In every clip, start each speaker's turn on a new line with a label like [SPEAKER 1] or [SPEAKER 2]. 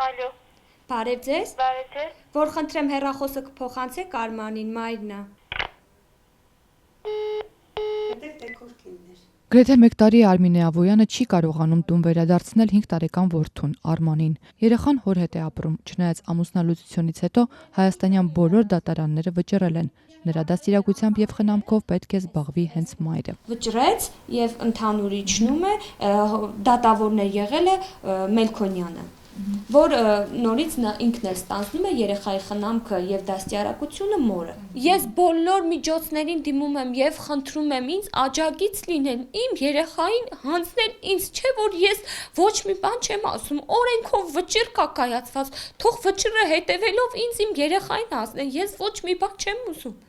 [SPEAKER 1] Ալո,
[SPEAKER 2] Բարև ձեզ,
[SPEAKER 1] բարև ձեզ։
[SPEAKER 2] որ խնդրեմ հեռախոսը կփոխանցեք Արմանին, մայրն է։
[SPEAKER 3] Գրեթե 1 տարի Արմինե Ավոյանը չի կարողանում տուն վերադարձնել 5 տարեկան որդուն Արմանին։ Երեխան հոր հետ է ապրում, չնայած ամուսնալուծությունից հետո հայաստանյան բոլոր դատարանները վճռել են։ Նրա դաստիարակությամբ եւ խնամքով պետք է զբաղվի հենց մայրը։
[SPEAKER 2] Վճռեց եւ ընդհանուր իջնում է, դատավորն է եղել է Մելքոնյանը, որ նորից ինքն էլ ստանձնում է երեխայի խնամքը եւ դաստիարակությունը մորը։ Ես բոլոր միջոցներին դիմում եմ եւ խնդրում եմ ինձ աջակից լինեն, իմ երեխային հանձնել ինձ, չէ որ ես ոչ մի բան չեմ ասում, օրենքով վճիռ կա կայացված, թող վճիռը հետևելով ինձ իմ երեխային հանձնեն, ես ոչ մի բան չեմ ուզում։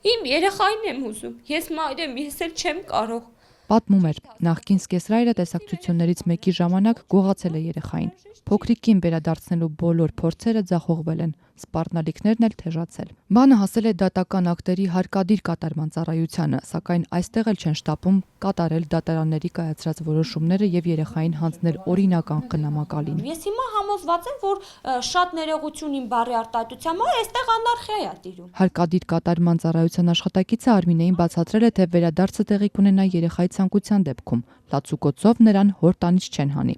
[SPEAKER 2] Իմ երեխային եմ ուզում, ես մայր եմ, ես էլ չեմ կարող։
[SPEAKER 3] Պատմում էր, նախկին սկեսրայրը տեսակցություններից մեկի ժամանակ գողացել է երեխային։ Փոքրիկին վերադարձնելու բոլոր փորձերը ձախողվել են, սպառնալիքներն էլ թեժացել։ Բանը հասել է դատական ակտերի հարկադիր կատարման ծառայությանը, սակայն այստեղ էլ չեն շտապում կատարել դատարանների կայացրած որոշումները եւ երեխային հանձնել օրինական խնամակալին։
[SPEAKER 2] Ես հիմա համոզված եմ, որ շատ ներողություն իմ բարի արտահայտությամբ, այստեղ անարխիա է տիրում։
[SPEAKER 3] Հարկադիր կատարման ծառայության աշխատակիցը Արմինեին բացատրել է, թե վերադարձը տեղի կունենա երեխայի ցանկության դեպքում, լացուկոցով նրան հոր տանից չեն հանի։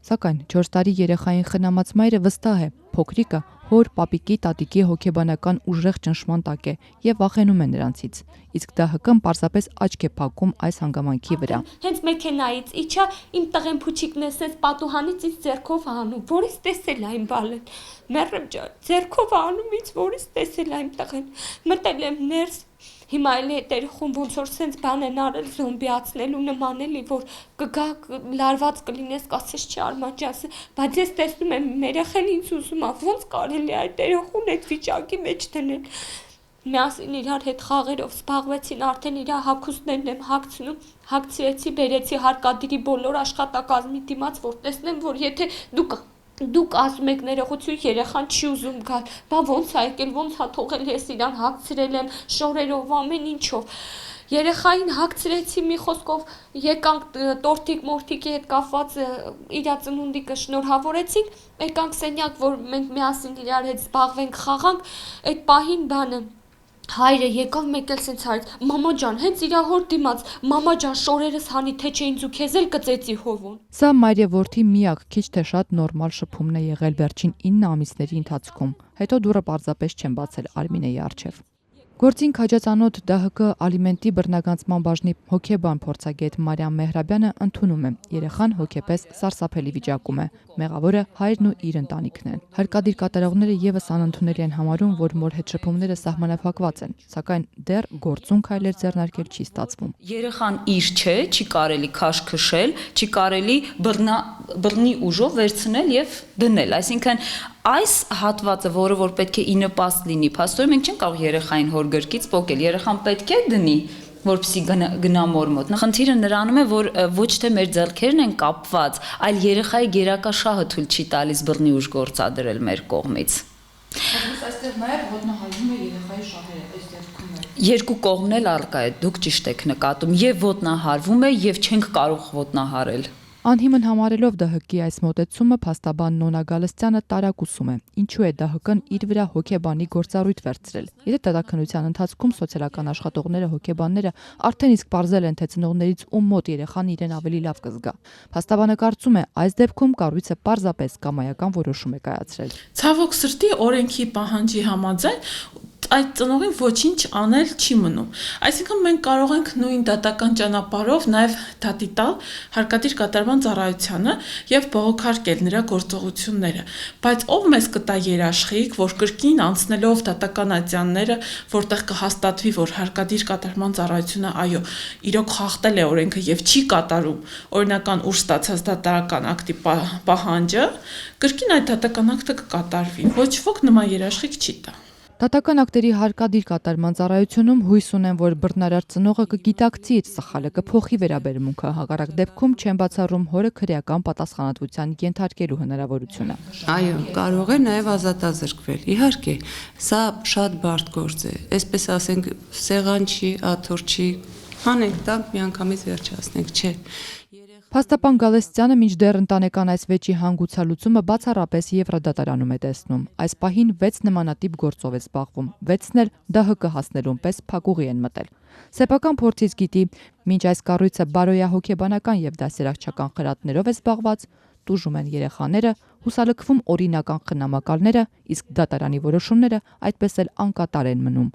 [SPEAKER 3] Սակայն 4 տարի երեխային խնամած մայրը վստահ է, փոքրիկը հոր, պապիկի, տատիկի հոգեբանական ուժեղ ճնշման տակ է եւ վախենում է նրանցից։ Իսկ ԴՀԿ-ն պարզապես աչք է փակում այս հանգամանքի վրա։
[SPEAKER 2] Հենց մեքենայից իջա, իմ տղեն փուչիկն էսես պատուհանից ինձ ձեռքով հանում, որից տեսել այն բալեն։ Մեռեմ ջան, ձեռքով հանում ինձ, որից տեսել այն տղեն։ Մտել եմ ներս։ Հիմա էլ հետերխում ոնց որ սենց բան են արել զոմբիացնելու նման էլի, որ կգա լարված կլինես, կասես չի Արման ջան, բայց ես տեսնում եմ երեխան ինձ ուզում է, ոնց կարելի է այդ երեխուն այդ վիճակի մեջ դնել։ Միասին իրար հետ խաղերով զբաղվեցին, արդեն իր հագուստներն եմ հագցնում, հագցրեցի, բերեցի հարկադիրի բոլոր աշխատակազմի դիմաց, որ տեսնեմ, որ եթե դուք ասում եք ներողություն, երեխան չի ուզում գալ, բա ոնց է եկել, ոնց է թողել, ես իրան հագցրել եմ շորերով, ամեն ինչով։ Երեխային հագցրեցի, մի խոսքով եկանք տորթիկ-մորթիկի հետ կապված իր ծնունդի կշնորհավորեցինք, եկանք սենյակ, որ մենք միասին իրար հետ զբաղվենք, խաղանք, այդ պահին բանը հայրը եկավ մեկ էլ սենց հարց, մամա ջան, հենց իրա հոր դիմաց, մամա ջան, շորերս հանի, թե չէ ինձ ու քեզ էլ կծեցի հովուն։
[SPEAKER 3] Սա մայր եւ որդի միակ քիչ թե շատ նորմալ շփումն է եղել վերջին 9 ամիսների ընթացքում։ Հետո դուռը պարզապես չեն բացել Արմինեի առջև։ Գործին քաջածանոթ ԴՀԿ ալիմենտի բռնագանցման բաժնի հոգեբան փորձագետ Մարիամ Մեհրաբյանը ընդունում է, երեխան հոգեպես սարսափելի վիճակում է, մեղավորը հայրն ու իր ընտանիքն են։ Հարկադիր կատարողները եւս անընդունելի են համարում, որ մոր հետ շփումները սահմանափակված են, սակայն դեռ գործուն քայլեր ձեռնարկել չի ստացվում։
[SPEAKER 4] Երեխան իր չէ, չի կարելի քաշքշել, չի կարելի բռնի ուժով վերցնել եւ դնել, այսինքն այս հատվածը, որը որ պետք է ի նպաստ լինի, փաստորեն մենք չենք կարող երեխային հոր գրկից պոկել, երեխան պետք է դնի, որպեսզի գնա մոր մոտ։ Խնդիրը նրանում է, որ ոչ թե մեր ձեռքերն են կապված, այլ երեխայի գերակաշահը թույլ չի տալիս բռնի ուժ գործադրել մեր կողմից։
[SPEAKER 3] Այստեղ նաև ոտնահարվում է երեխայի շահերը, այս դեպքում։
[SPEAKER 4] Երկու կողմն էլ առկա է, դուք ճիշտ եք նկատում, եւ ոտնահարվում է, եւ չենք կարող ոտնահարել։
[SPEAKER 3] Անհիմն համարելով ԴՀԿ-ի այս մոտեցումը փաստաբան Նոնա Գալստյանը տարակուսում է, ինչու է ԴՀԿ-ն իր վրա հոգեբանի գործառույթ վերցրել։ Եթե դատաքննության ընթացքում սոցիալական աշխատողները, հոգեբանները արդեն իսկ պարզել են, թե ծնողներից ում մոտ երեխան իրեն ավելի լավ կզգա։ Փաստաբանը կարծում է, այս դեպքում կառույցը պարզապես կամայական որոշում է կայացրել։
[SPEAKER 5] Ցավոք սրտի օրենքի պահանջի համաձայն այդ ծնողին ոչինչ անել չի մնում։ Այսինքն մենք կարող ենք նույն դատական ճանապարհով նաև դատի տալ հարկադիր կատարման ծառայությանը եւ բողոքարկել նրա գործողությունները, բայց ով մեզ կտա երաշխիք, որ կրկին անցնելով դատական ատյանները, որտեղ կհաստատվի, որ հարկադիր կատարման ծառայությունը այո, իրոք խախտել է օրենքը եւ չի կատարում օրինական ուժ ստացած դատարական ակտի պահանջը, կրկին այդ դատական ակտը կկատարվի։ Ոչ ոք նման երաշխիք չի տա։
[SPEAKER 3] Դատական ակտերի հարկադիր կատարման ծառայությունում հույս ունեն, որ բռնարար ծնողը կգիտակցի իր սխալը, կփոխի վերաբերմունքը, հակառակ դեպքում չեն բացառում հորը քրեական պատասխանատվության ենթարկելու հնարավորությունը։
[SPEAKER 6] Այո, կարող է նաև ազատազրկվել։ Իհարկե, սա շատ բարդ գործ է։ Այսպես ասենք, սեղան չի, աթոռ չի, հանենք տանք, միանգամից վերջացնենք, չէ։
[SPEAKER 3] Փաստաբան Գալստյանը մինչդեռ ընտանեկան այս վեճի հանգուցալուծումը բացառապես Եվրադատարանում է տեսնում։ Այս պահին 6 նմանատիպ գործով է զբաղվում, 6-ն էլ ԴՀԿ հասնելուն պես փակուղի են մտել։ Սեփական փորձից գիտի, մինչ այս կառույցը բարոյահոգեբանական եւ դասերակցական խրատներով է զբաղված, տուժում են երեխաները, հուսալքվում օրինական խնամակալները, իսկ դատարանի որոշումները այդպես էլ անկատար են մնում։